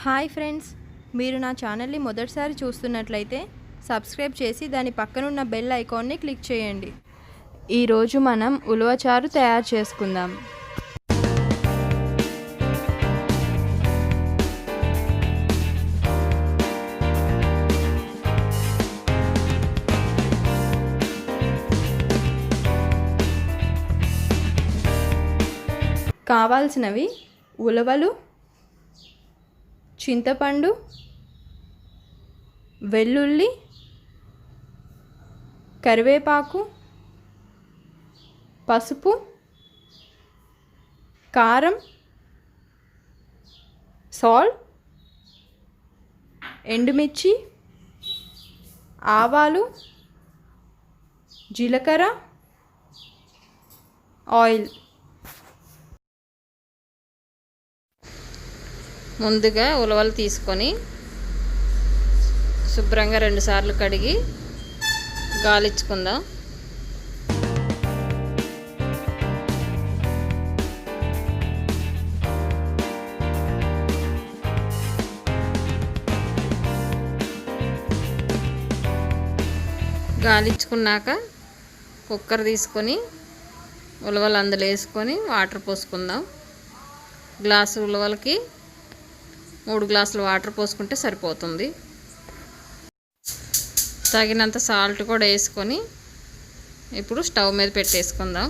Hi friends, మీరు నా ఛానల్ని మొదటిసారి చూస్తున్నట్లయితే సబ్స్క్రైబ్ చేసి దాని పక్కనున్న బెల్ ఐకాన్ని క్లిక్ చేయండి. ఈరోజు మనం ఉలవచారు తయారు చేసుకుందాం. కావాల్సినవి ఉలవలు, చింతపండు, వెల్లుల్లి, కరివేపాకు, పసుపు, కారం, సాల్ట్, ఎండుమిర్చి, ఆవాలు, జీలకర్ర, ఆయిల్. ముందుగా ఉలవలు తీసుకొని శుభ్రంగా 2 సార్లు కడిగి గాలించుకుందాం. గాలించుకున్నాక కుక్కర్ తీసుకొని ఉలవలు అందులో వేసుకొని వాటర్ పోసుకుందాం. గ్లాసు ఉలవలకి 3 గ్లాసులు వాటర్ పోసుకుంటే సరిపోతుంది. తగినంత సాల్ట్ కూడా వేసుకొని ఇప్పుడు స్టవ్ మీద పెట్టేసుకుందాం.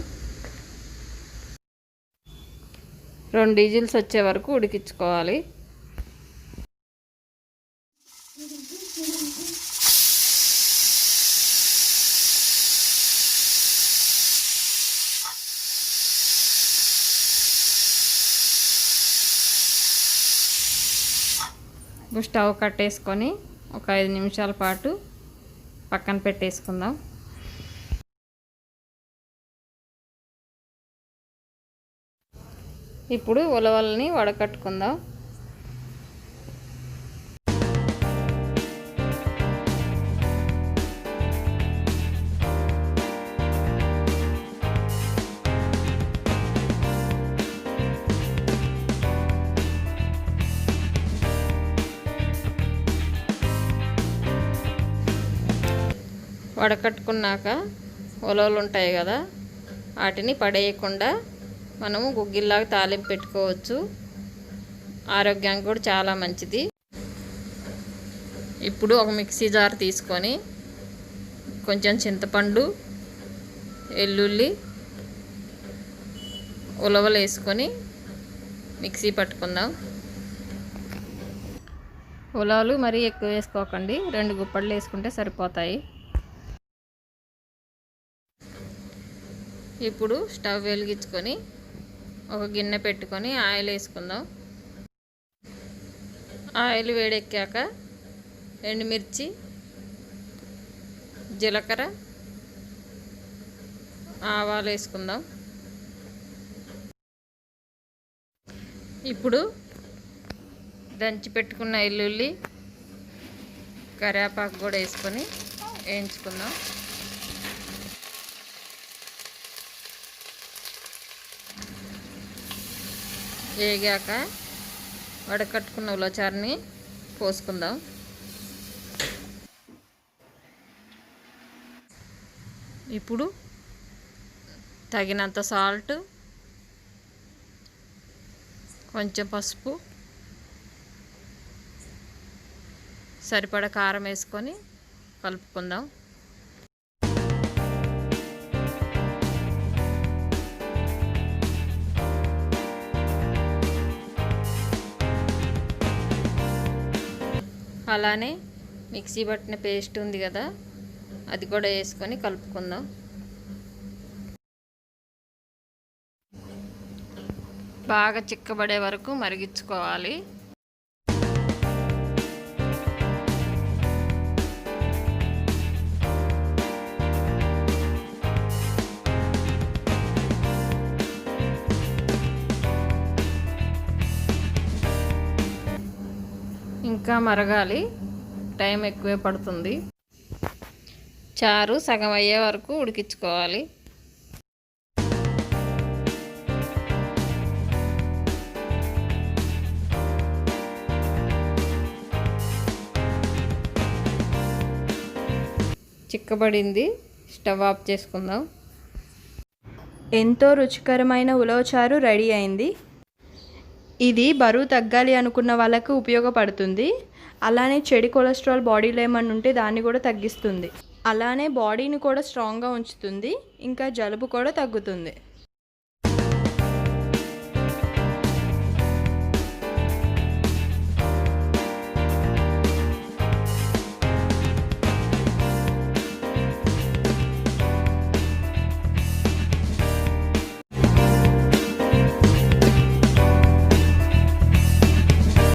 2 విజిల్స్ వచ్చే వరకు ఉడికించుకోవాలి. స్టవ్ కట్టేసుకొని ఒక 5 నిమిషాల పాటు పక్కన పెట్టేసుకుందాం. ఇప్పుడు ఉలవల్ని వడకట్టుకుందాం. వడకట్టుకున్నాక ఉలవలు ఉంటాయి కదా, వాటిని పడేయకుండా మనము గుగ్గిల్లాగా తాలింపు పెట్టుకోవచ్చు. ఆరోగ్యానికి కూడా చాలా మంచిది. ఇప్పుడు ఒక మిక్సీ జార్ తీసుకొని కొంచెం చింతపండు, వెల్లుల్లి, ఉలవలు వేసుకొని మిక్సీ పట్టుకుందాం. ఉలవలు మరీ ఎక్కువ వేసుకోకండి, 2 గుప్పళ్ళు వేసుకుంటే సరిపోతాయి. ఇప్పుడు స్టవ్ వెలిగించుకొని ఒక గిన్నె పెట్టుకొని ఆయిల్ వేసుకుందాం. ఆయిల్ వేడెక్కాక ఎండుమిర్చి, జీలకర్ర, ఆవాలు వేసుకుందాం. ఇప్పుడు దంచి పెట్టుకున్న వెల్లుల్లి, కరివేపాకు కూడా వేసుకొని వేయించుకుందాం. వేగాక వడకట్టుకున్న ఉలవచారుని పోసుకుందాం. ఇప్పుడు తగినంత సాల్ట్, కొంచెం పసుపు, సరిపడా కారం వేసుకొని కలుపుకుందాం. అలానే మిక్సీ పట్టిన పేస్ట్ ఉంది కదా, అది కూడా వేసుకొని కలుపుకుందాం. బాగా చిక్కబడే వరకు మరిగించుకోవాలి. ఇంకా మరగాలి, టైం ఎక్కువే పడుతుంది. చారు సగం అయ్యే వరకు ఉడికించుకోవాలి. చిక్కబడింది. స్టవ్ ఆఫ్ చేసుకుందాం. ఎంతో రుచికరమైన ఉలవచారు రెడీ అయింది. ఇది బరువు తగ్గాలి అనుకున్న వాళ్ళకు ఉపయోగపడుతుంది. అలానే చెడు కొలెస్ట్రాల్ బాడీలో ఏమన్నా ఉంటే దాన్ని కూడా తగ్గిస్తుంది. అలానే బాడీని కూడా స్ట్రాంగ్గా ఉంచుతుంది. ఇంకా జలుబు కూడా తగ్గుతుంది.